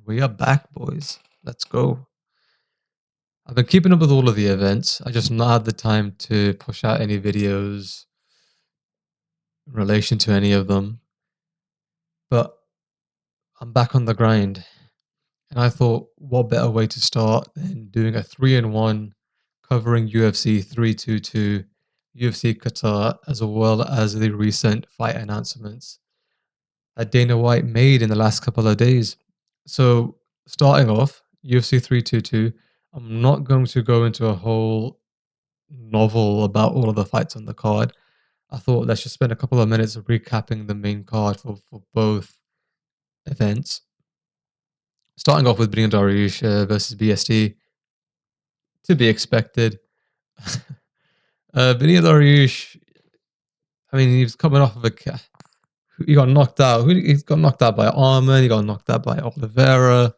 We are back, boys. Let's go. I've been keeping up with all of the events. I just not had the time to push out any videos in relation to any of them. But I'm back on the grind. And I thought, what better way to start than doing a 3-in-1 covering UFC 322, UFC Qatar, as well as the recent fight announcements that Dana White made in the last couple of days. So, starting off, UFC 322, I'm not going to go into a whole novel about all of the fights on the card. I thought let's just spend a couple of minutes recapping the main card for both events. Starting off with Brino Dariush versus BSD, to be expected. Brino Dariush, I mean, he was coming off of he got knocked out. He got knocked out by Arman. He got knocked out by Oliveira.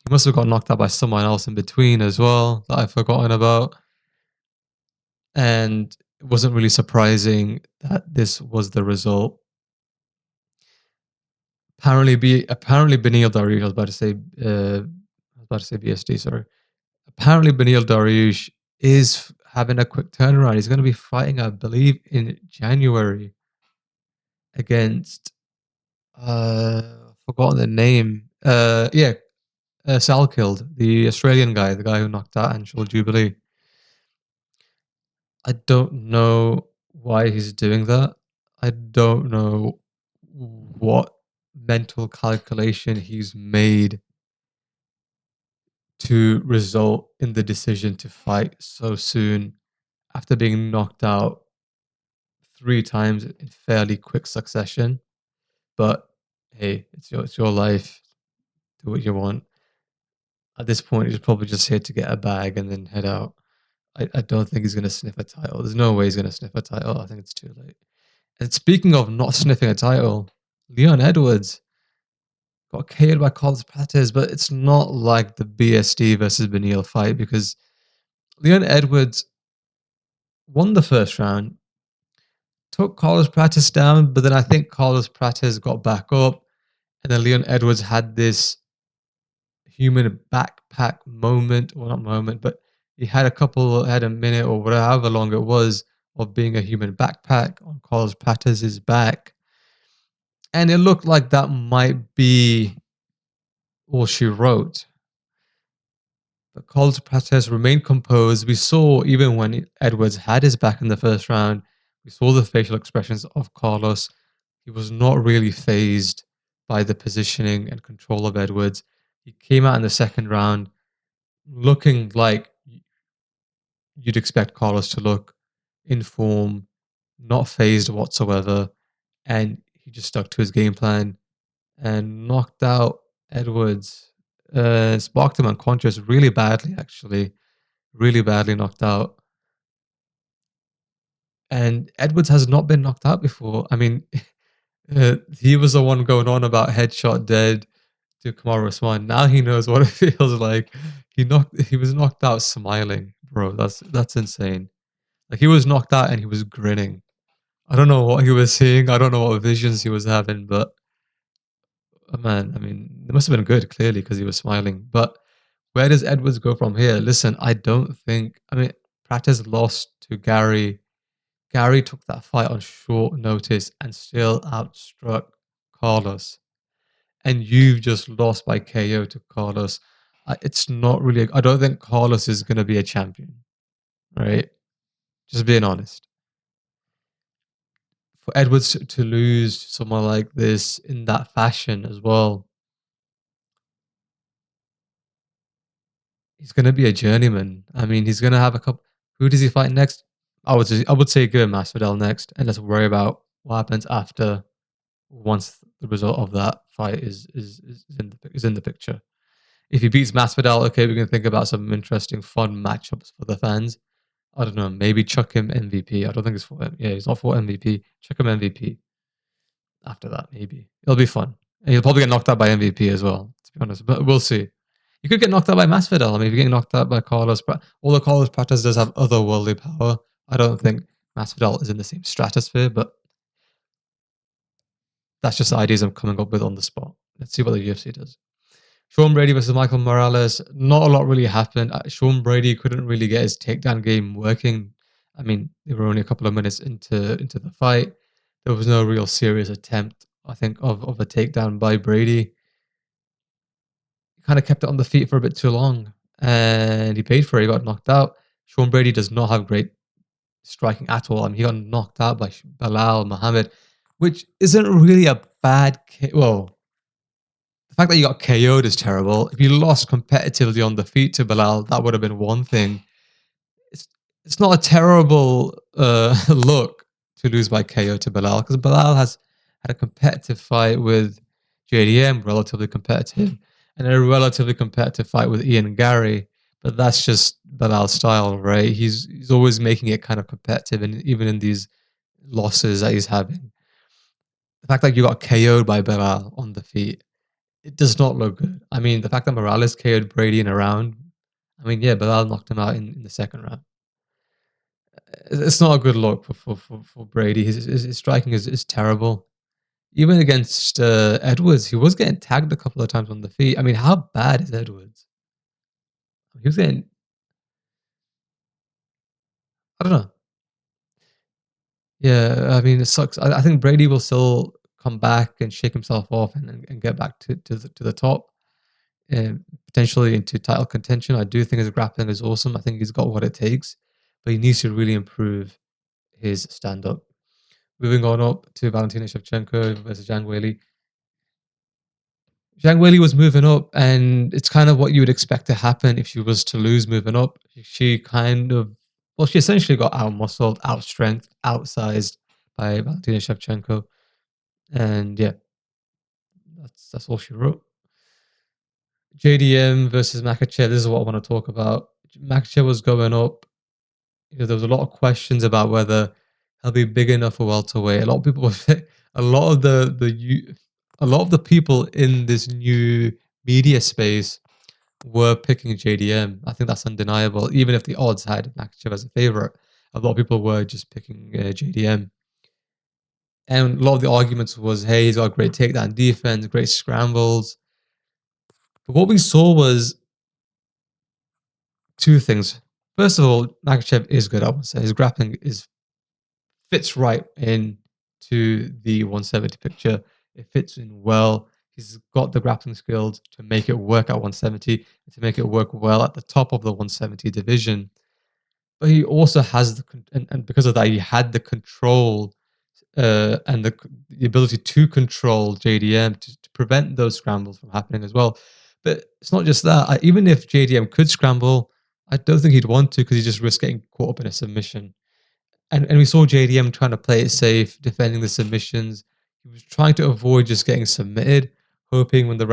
He must have got knocked out by someone else in between as well that I've forgotten about. And it wasn't really surprising that this was the result. Apparently Benil Dariush, I was about to say BSD, sorry. Apparently Benil Dariush is having a quick turnaround. He's going to be fighting, I believe, in January against forgotten the name. Sal killed the Australian guy, the guy who knocked out Anshul Jubilee. I don't know why he's doing that. I don't know what mental calculation he's made to result in the decision to fight so soon after being knocked out 3 times in fairly quick succession. But hey, it's your life. Do what you want. At this point, he's probably just here to get a bag and then head out. I don't think he's going to sniff a title. There's no way he's going to sniff a title. I think it's too late. And speaking of not sniffing a title, Leon Edwards got KO'd by Carlos Prates, but it's not like the BSD versus Benil fight because Leon Edwards won the first round, took Carlos Prates down, but then I think Carlos Prates got back up, and then Leon Edwards had this human backpack moment, or not moment, but he had a minute or whatever, however long it was, of being a human backpack on Carlos Prates' back. And it looked like that might be all she wrote. But Carlos Prates remained composed. We saw, even when Edwards had his back in the first round, we saw the facial expressions of Carlos. He was not really phased by the positioning and control of Edwards. He came out in the second round looking like you'd expect Carlos to look, in form, not phased whatsoever. And he just stuck to his game plan and knocked out Edwards. Sparked him unconscious really badly, actually. Really badly knocked out. And Edwards has not been knocked out before. I mean, he was the one going on about headshot dead to Kamaru Usman. Now he knows what it feels like. He was knocked out smiling, bro. That's insane. Like, he was knocked out and he was grinning. I don't know what he was seeing. I don't know what visions he was having, but man, I mean, it must have been good, clearly, because he was smiling. But where does Edwards go from here? Listen, I don't think. I mean, Prates lost to Gary. Gary took that fight on short notice and still outstruck Carlos. And you've just lost by KO to Carlos. It's not really. I don't think Carlos is going to be a champion, right? Just being honest. For Edwards to lose to someone like this in that fashion as well, he's going to be a journeyman. I mean, he's going to have a couple. Who does he fight next? I would say go Masvidal next, and let's worry about what happens after, once the result of that fight is in the picture. If he beats Masvidal, okay, we can think about some interesting, fun matchups for the fans. I don't know, maybe chuck him MVP. I don't think he's for him. Yeah, he's not for MVP. Chuck him MVP. After that, maybe it'll be fun. And he'll probably get knocked out by MVP as well, to be honest. But we'll see. You could get knocked out by Masvidal. I mean, if you're getting knocked out by Carlos, although Carlos Prates does have otherworldly power, I don't think Masvidal is in the same stratosphere. But that's just ideas I'm coming up with on the spot. Let's see what the UFC does. Sean Brady versus Michael Morales, not a lot really happened. Sean Brady couldn't really get his takedown game working. I mean, they were only a couple of minutes into the fight. There was no real serious attempt, I think, of a takedown by Brady. He kind of kept it on the feet for a bit too long, and he paid for it. He got knocked out. Sean Brady does not have great striking at all. I mean, he got knocked out by Bilal Muhammad, which isn't really a bad. Well, the fact that you got KO'd is terrible. If you lost competitively on the feet to Bilal, that would have been one thing. It's it's not a terrible look to lose by KO to Bilal because Bilal has had a competitive fight with JDM, relatively competitive, and a relatively competitive fight with Ian Gary. But that's just Bilal's style, right? He's always making it kind of competitive, and even in these losses that he's having, the fact that you got KO'd by Bilal on the feet, it does not look good. I mean, the fact that Morales KO'd Brady in a round, I mean, yeah, Bilal knocked him out in the second round. It's not a good look for Brady. His striking is terrible. Even against Edwards, he was getting tagged a couple of times on the feet. I mean, how bad is Edwards? He was getting, I don't know. Yeah, I mean, it sucks. I think Brady will still come back and shake himself off and get back to the top and potentially into title contention. I do think his grappling is awesome. I think he's got what it takes, but he needs to really improve his stand up. Moving on up to Valentina Shevchenko versus Zhang Weili. Zhang Weili was moving up, and it's kind of what you would expect to happen if she was to lose moving up. She kind of, well, she essentially got out muscled, out strength, outsized by Valentina Shevchenko. And yeah, that's all she wrote. JDM versus Makachev. This is what I want to talk about. Makachev was going up. There was a lot of questions about whether he'll be big enough for welterweight. A lot of people were, a lot of a lot of the people in this new media space were picking JDM. I think that's undeniable. Even if the odds had Makachev as a favorite, a lot of people were just picking JDM. And a lot of the arguments was, hey, he's got great takedown defense, great scrambles. But what we saw was two things. First of all, Makachev is good, I would say. His grappling is fits right in to the 170 picture. It fits in well. He's got the grappling skills to make it work at 170, to make it work well at the top of the 170 division. But he also has and because of that, he had the control and the ability to control JDM to prevent those scrambles from happening as well. But it's not just that. Even if JDM could scramble, I don't think he'd want to because he just risks getting caught up in a submission. And we saw JDM trying to play it safe, defending the submissions. He was trying to avoid just getting submitted, hoping when the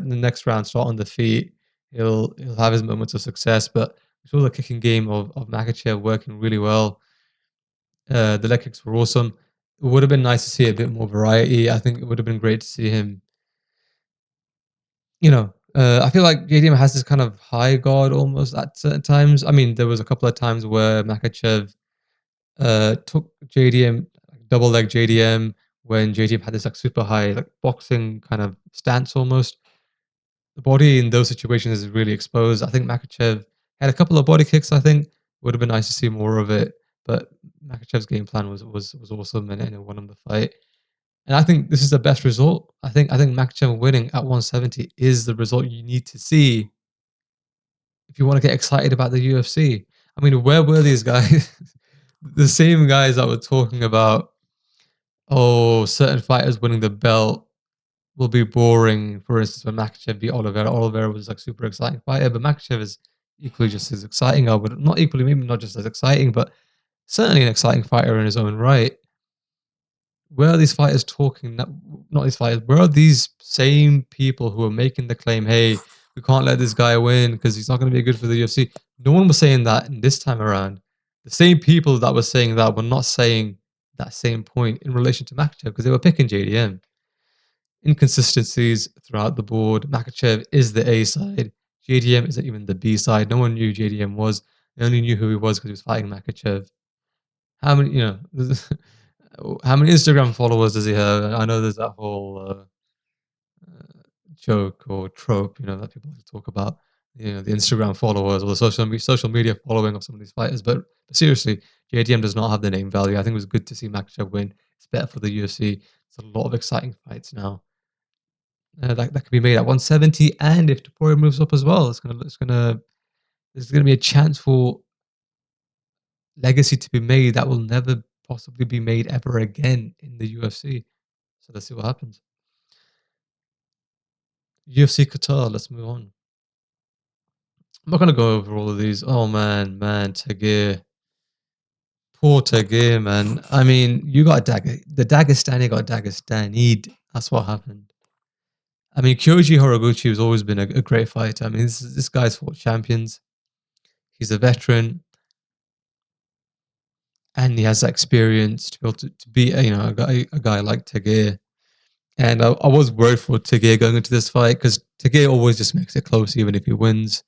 next round start on the feet, he'll have his moments of success. But we saw the kicking game of Makachev working really well. The leg kicks were awesome. It would have been nice to see a bit more variety. I think it would have been great to see him. I feel like JDM has this kind of high guard almost at certain times. I mean, there was a couple of times where Makachev took JDM, double leg JDM when JDM had this like super high like boxing kind of stance almost. The body in those situations is really exposed. I think Makachev had a couple of body kicks. I think would have been nice to see more of it, but Makachev's game plan was awesome and it won him the fight. And I think this is the best result. I think Makachev winning at 170 is the result you need to see if you want to get excited about the UFC. I mean, where were these guys? The same guys that were talking about, oh, certain fighters winning the belt will be boring. For instance, when Makachev beat Oliveira, Oliveira was like super exciting fighter, but Makachev is equally just as exciting. I would not equally, maybe not just as exciting, but certainly an exciting fighter in his own right. Where are these fighters talking? Not these fighters. Where are these same people who are making the claim, hey, we can't let this guy win because he's not going to be good for the UFC? No one was saying that in this time around. The same people that were saying that were not saying that same point in relation to Makachev because they were picking JDM. Inconsistencies throughout the board. Makachev is the A side. JDM isn't even the B side. No one knew JDM was. They only knew who he was because he was fighting Makachev. How many, how many Instagram followers does he have? I know there's that whole joke or trope, that people like to talk about, the Instagram followers or the social media following of some of these fighters. But seriously, JDM does not have the name value. I think it was good to see Makhachev win. It's better for the UFC. It's a lot of exciting fights now that could be made at 170, and if Topuria moves up as well, there's gonna be a chance for legacy to be made that will never possibly be made ever again in the UFC. So let's see what happens. UFC Qatar. Let's move on. I'm not gonna go over all of these. Oh man, Tagir. Poor Tagir, man. I mean, you got the Dagestani got Dagestani'd. That's what happened. I mean, Kyoji Horiguchi has always been a great fighter. I mean, this guy's fought champions. He's a veteran, and he has that experience to be able to be, a guy like Tagir. And I was worried for Tagir going into this fight because Tagir always just makes it close, even if he wins.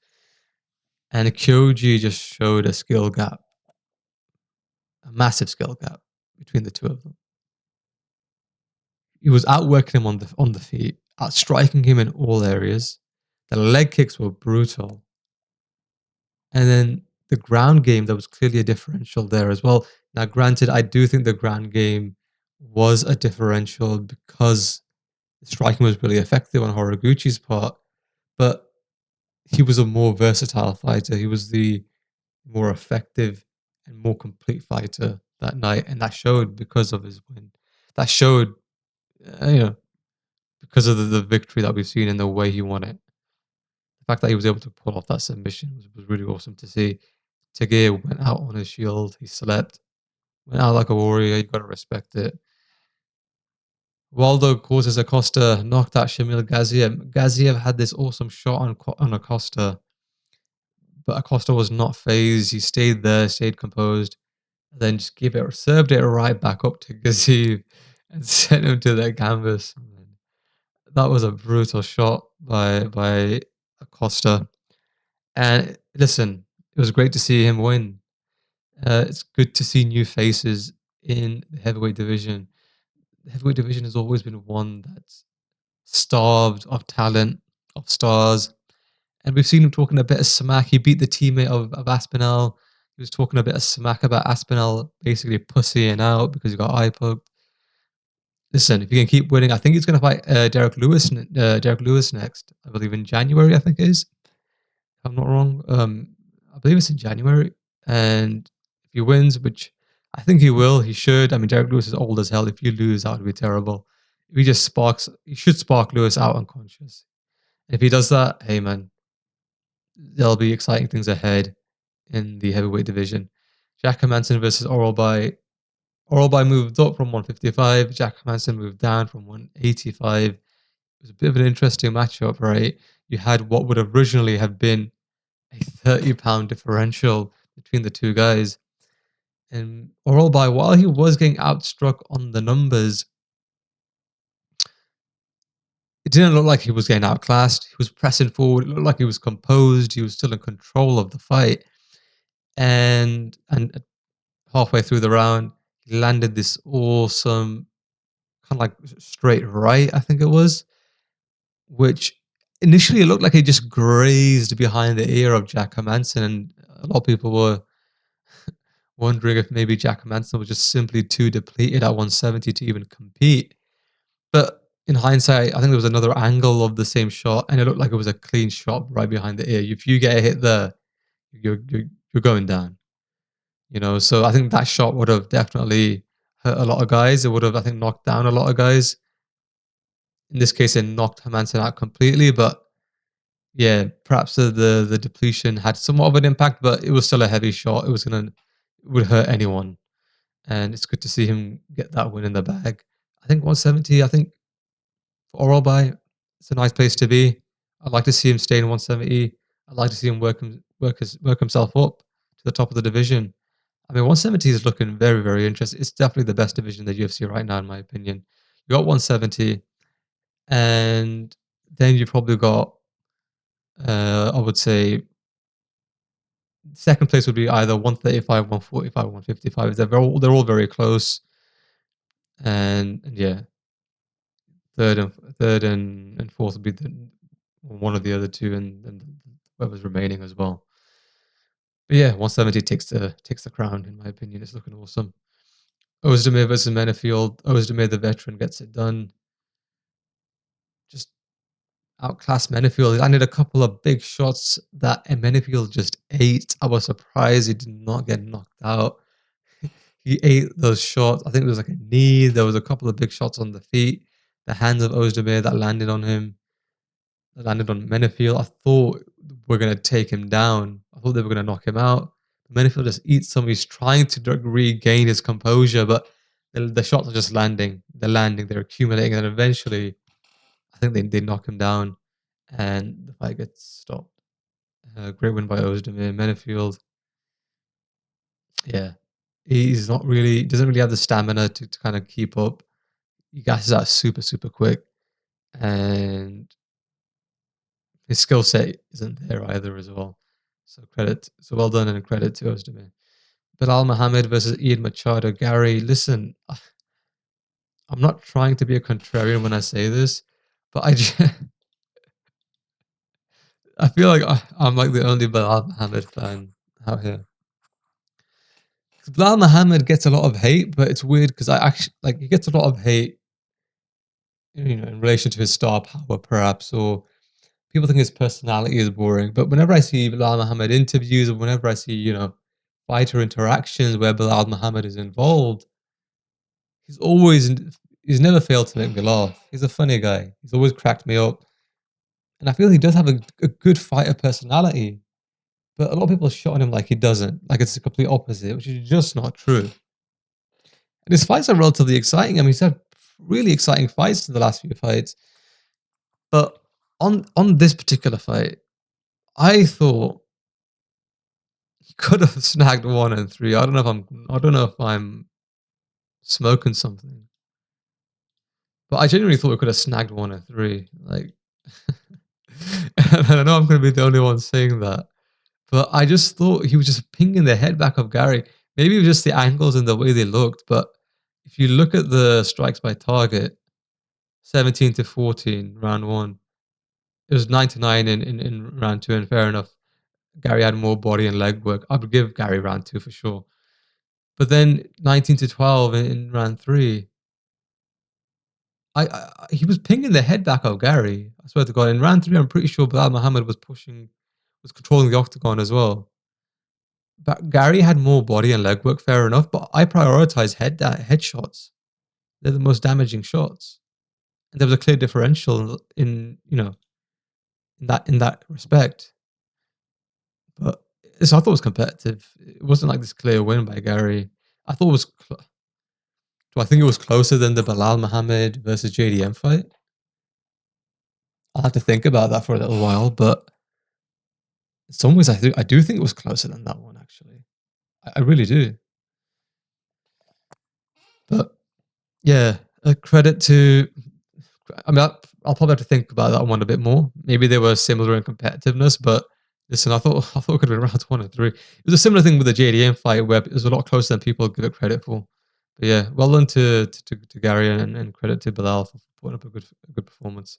And Kyoji just showed a skill gap, a massive skill gap between the two of them. He was outworking him on the feet, outstriking him in all areas. The leg kicks were brutal. And then the ground game, there was clearly a differential there as well. Now, granted, I do think the ground game was a differential because the striking was really effective on Horiguchi's part, but he was a more versatile fighter. He was the more effective and more complete fighter that night, and that showed because of his win. That showed, because of the victory that we've seen and the way he won it. The fact that he was able to pull off that submission was really awesome to see. Tagir went out on his shield. He slept, went out like a warrior. You got to respect it. Waldo causes Acosta, knocked out Shamil Gaziev. Gaziev had this awesome shot on Acosta, but Acosta was not phased. He stayed there, stayed composed, and then just served it right back up to Gaziev and sent him to the canvas. That was a brutal shot by Acosta. And listen, it was great to see him win. It's good to see new faces in the heavyweight division. The heavyweight division has always been one that's starved of talent, of stars. And we've seen him talking a bit of smack. He beat the teammate of Aspinall. He was talking a bit of smack about Aspinall basically pussying out because he got eye poked. Listen, if he can keep winning, I think he's going to fight Derek Lewis next. I believe in January. I think it is. If I'm not wrong. I believe it's in January. And if he wins, which I think he will, he should. I mean, Derek Lewis is old as hell. If you lose, that would be terrible. If he should spark Lewis out unconscious. If he does that, hey man, there'll be exciting things ahead in the heavyweight division. Jack Hermanson versus Oralby. Oralby moved up from 155. Jack Hermanson moved down from 185. It was a bit of an interesting matchup, right? You had what would originally have been a 30-pound differential between the two guys. And Oralby, while he was getting outstruck on the numbers, it didn't look like he was getting outclassed. He was pressing forward. It looked like he was composed. He was still in control of the fight. And halfway through the round, he landed this awesome kind of like straight right, I think it was, which initially it looked like he just grazed behind the ear of Jack Hermanson. And a lot of people were wondering if maybe Jack Hermanson was just simply too depleted at 170 to even compete. But in hindsight, I think there was another angle of the same shot, and it looked like it was a clean shot right behind the ear. If you get a hit there, you're going down. So I think that shot would have definitely hurt a lot of guys. It would have, I think, knocked down a lot of guys. In this case, it knocked Hermanson out completely. But yeah, perhaps the depletion had somewhat of an impact, but it was still a heavy shot. It would hurt anyone, and it's good to see him get that win in the bag. I think 170. I think for Oralby, it's a nice place to be. I'd like to see him stay in 170. I'd like to see him work himself up to the top of the division. I mean, 170 is looking very, very interesting. It's definitely the best division in the UFC right now, in my opinion. You got 170, and then you probably got, I would say, second place would be either 135, 145, 155. They're all very close, and yeah, third and fourth would be one of the other two, and then whoever's remaining as well. But yeah, 170 takes the crown in my opinion. It's looking awesome. Ozdemir versus Menafield. Ozdemir, the veteran, gets it done. Just outclassed Menafield. He landed a couple of big shots that Menafield just ate. I was surprised he did not get knocked out. He ate those shots. I think there was like a knee. There was a couple of big shots on the feet. The hands of Ozdemir that landed on him. That landed on Menafield. I thought we're going to take him down. I thought they were going to knock him out. Menafield just eats some. He's trying to regain his composure, but the shots are just landing. They're landing. They're accumulating. And eventually, I think they knock him down and the fight gets stopped. Great win by Ozdemir. Menafield, yeah, he's not really, doesn't really have the stamina to kind of keep up. He gasses out super, super quick. And his skill set isn't there either as well. So well done and credit to Ozdemir. Bilal Muhammad versus Ian Machado. Gary, listen, I'm not trying to be a contrarian when I say this, but I feel like I'm like the only Bilal Muhammad fan out here. Bilal Muhammad gets a lot of hate, but it's weird because I actually like he gets a lot of hate, in relation to his star power, perhaps, or people think his personality is boring. But whenever I see Bilal Muhammad interviews, or whenever I see fighter interactions where Bilal Muhammad is involved, he's always he's never failed to make me laugh. He's a funny guy. He's always cracked me up, and I feel he does have a good fighter personality. But a lot of people shot on him like he doesn't, like it's the complete opposite, which is just not true. And his fights are relatively exciting. I mean, he's had really exciting fights in the last few fights. But on this particular fight, I thought he could have snagged 1 and 3. I don't know if I'm smoking something. But I genuinely thought we could have snagged 1 and 3. Like and I know I'm gonna be the only one saying that. But I just thought he was just pinging the head back of Gary. Maybe it was just the angles and the way they looked, but if you look at the strikes by target, 17-14, round one. It was 9-9 in round two, and fair enough. Gary had more body and leg work. I would give Gary round two for sure. But then 19-12 in round three, he was pinging the head back of Gary. I swear to God. In round three, I'm pretty sure Bilal Muhammad was controlling the octagon as well. But Gary had more body and leg work, fair enough. But I prioritize head shots. They're the most damaging shots, and there was a clear differential in that respect. But so I thought it was competitive. It wasn't like this clear win by Gary. I thought it was. Do I think it was closer than the Bilal Muhammad versus JDM fight? I'll have to think about that for a little while. But in some ways, I do think it was closer than that one. Actually, I really do. But yeah, a credit to. I mean, I'll probably have to think about that one a bit more. Maybe they were similar in competitiveness, but listen, I thought it could have been rounds 1 and 3. It was a similar thing with the JDM fight where it was a lot closer than people give it credit for. But yeah, well done to Gary and credit to Bilal for putting up a good performance.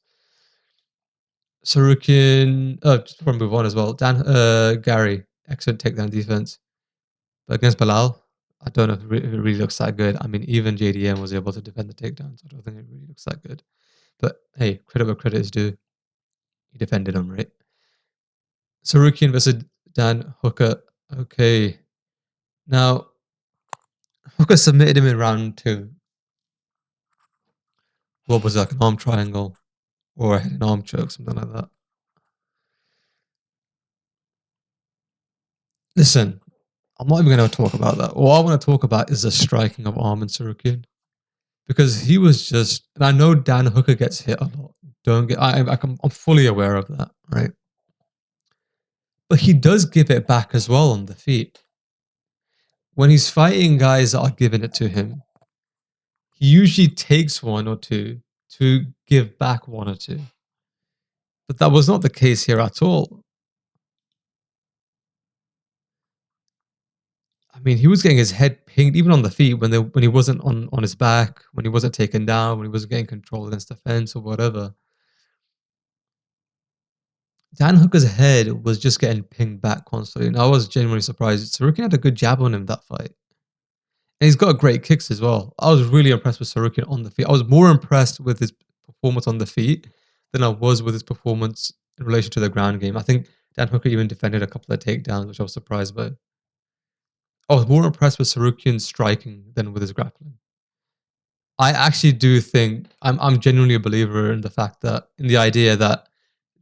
Sarukian, just before I move on as well, Gary, excellent takedown defense. But against Bilal, I don't know if it really looks that good. I mean, even JDM was able to defend the takedowns. I don't think it really looks that good. But hey, credit where credit is due. He defended him, right? Sarukian versus Dan Hooker. Okay. Now, Hooker submitted him in round two. What was it, like an arm triangle? Or an arm choke, something like that. Listen, I'm not even going to talk about that. All I want to talk about is the striking of Arman Sarukian. Because he was just, and I know Dan Hooker gets hit a lot. I'm fully aware of that, right? But he does give it back as well on the feet. When he's fighting guys that are giving it to him, he usually takes one or two to give back one or two. But that was not the case here at all. I mean, he was getting his head pinged even on the feet when he wasn't on his back, when he wasn't taken down, when he wasn't getting control against the fence or whatever. Dan Hooker's head was just getting pinged back constantly, and I was genuinely surprised. Sarukian had a good jab on him that fight. And he's got great kicks as well. I was really impressed with Sarukian on the feet. I was more impressed with his performance on the feet than I was with his performance in relation to the ground game. I think Dan Hooker even defended a couple of takedowns, which I was surprised by. I was more impressed with Sarukian's striking than with his grappling. I actually do think I'm genuinely a believer in the fact that in the idea that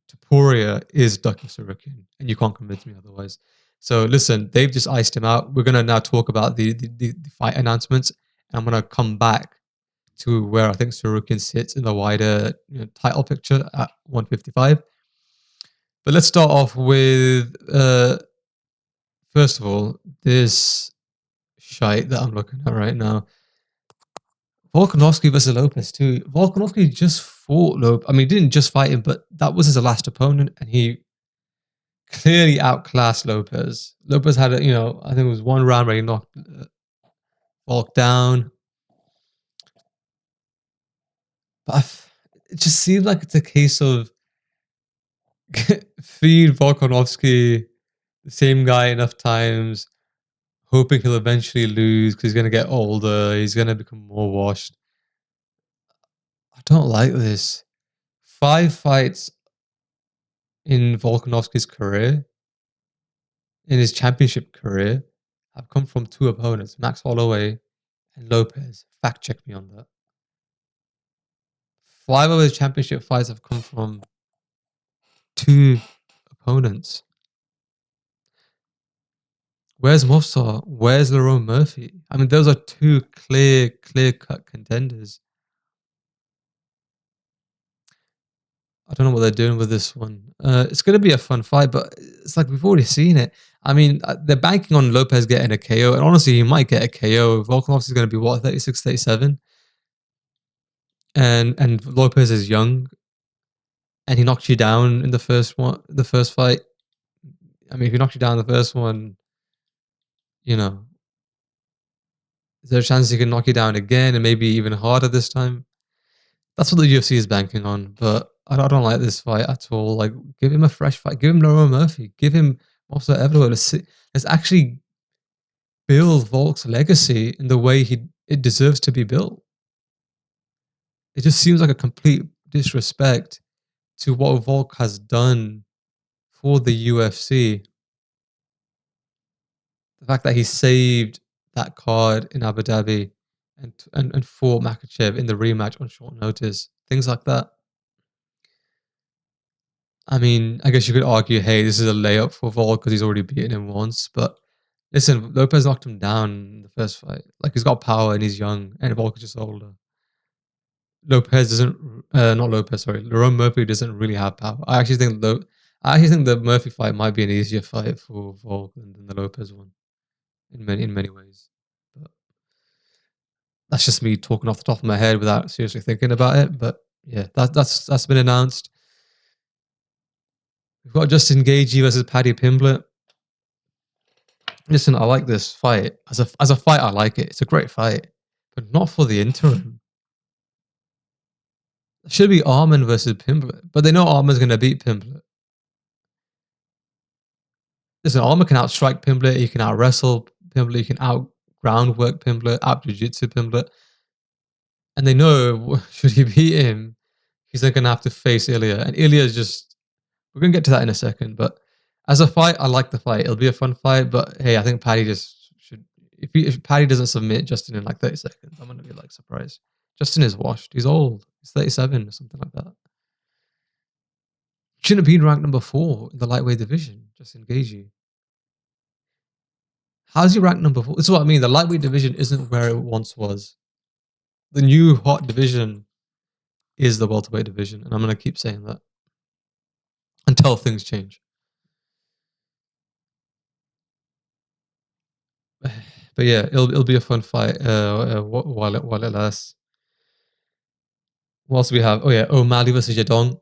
Taporia is ducking Sarukian, and you can't convince me otherwise. So listen, they've just iced him out. We're gonna now talk about the fight announcements. And I'm gonna come back to where I think Sarukian sits in the wider title picture at 155. But let's start off with first of all this shite that I'm looking at right now. Volkanovski versus Lopes too. Volkanovski just fought Lopes. I mean, he didn't just fight him, but that was his last opponent, and he clearly outclassed Lopes. Lopes had I think it was one round where he knocked Volk down. But it just seems like it's a case of feed Volkanovski the same guy enough times, hoping he'll eventually lose because he's going to get older. He's going to become more washed. I don't like this. 5 fights in Volkanovski's career, in his championship career, have come from 2 opponents, Max Holloway and Lopes. Fact check me on that. 5 of his championship fights have come from 2 opponents. Where's Mofsar? Where's Lerone Murphy? I mean, those are 2 clear-cut contenders. I don't know what they're doing with this one. It's going to be a fun fight, but it's like we've already seen it. I mean, they're banking on Lopes getting a KO, and honestly, he might get a KO. Volkanovski is going to be, what, 36, 37? And Lopes is young, and he knocked you down in the first fight. I mean, if he knocked you down in the first one, is there a chance he can knock you down again and maybe even harder this time? That's what the UFC is banking on, but I don't like this fight at all. Like, give him a fresh fight. Give him Lerone Murphy. Give him also Everett. Let's actually build Volk's legacy in the way it deserves to be built. It just seems like a complete disrespect to what Volk has done for the UFC. The fact that he saved that card in Abu Dhabi and fought Makhachev in the rematch on short notice. Things like that. I mean, I guess you could argue, hey, this is a layup for Volk because he's already beaten him once. But listen, Lopes knocked him down in the first fight. Like, he's got power and he's young, and Volk is just older. Lopes doesn't, not Lopes, sorry. Lerone Murphy doesn't really have power. I actually think the Murphy fight might be an easier fight for Volk than the Lopes one in many ways. But that's just me talking off the top of my head without seriously thinking about it. But yeah, that's been announced. We've got Justin Gaethje versus Paddy Pimblett. Listen, I like this fight. As a fight, I like it. It's a great fight, but not for the interim. It should be Arman versus Pimblett, but they know Arman's going to beat Pimblett. Listen, Arman can outstrike Pimblett. He can out wrestle Pimblett. He can out groundwork Pimblett, out jiu-jitsu Pimblett. And they know, should he beat him, he's then going to have to face Ilya. And Ilya is just, we're going to get to that in a second. But as a fight, I like the fight. It'll be a fun fight. But hey, I think Paddy just should, if Paddy doesn't submit Justin in like 30 seconds, I'm going to be like surprised. Justin is washed. He's old. He's 37 or something like that. Shouldn't have been ranked number 4 in the lightweight division, Justin Gaethje. How's he ranked number 4? This is what I mean. The lightweight division isn't where it once was. The new hot division is the welterweight division, and I'm going to keep saying that until things change. But yeah, it'll be a fun fight while it lasts. What else do we have? Oh yeah, O'Malley versus Yadong.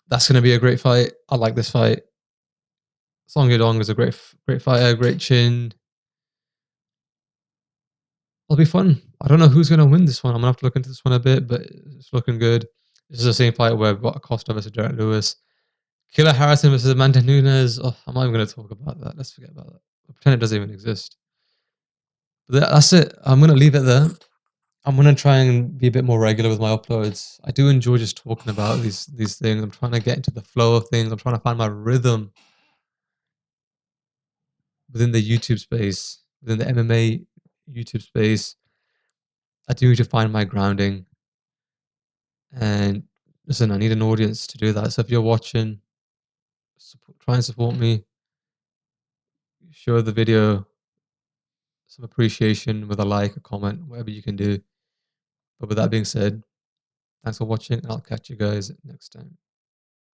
That's going to be a great fight. I like this fight. Song Yadong is a great fighter, great chin. it'll be fun. I don't know who's gonna win this one. I'm gonna have to look into this one a bit, but it's looking good. This is the same fight where we've got Acosta versus Derek Lewis. Killer Harrison versus Amanda Nunes. Oh, I'm not even gonna talk about that. Let's forget about that. Pretend it doesn't even exist. But that's it. I'm gonna leave it there. I'm gonna try and be a bit more regular with my uploads. I do enjoy just talking about these things. I'm trying to get into the flow of things. I'm trying to find my rhythm within the YouTube space, within the MMA YouTube space. I do need to find my grounding. And listen, I need an audience to do that. So if you're watching, try and support me. Show the video some appreciation with a like, a comment, whatever you can do. But with that being said, thanks for watching, and I'll catch you guys next time.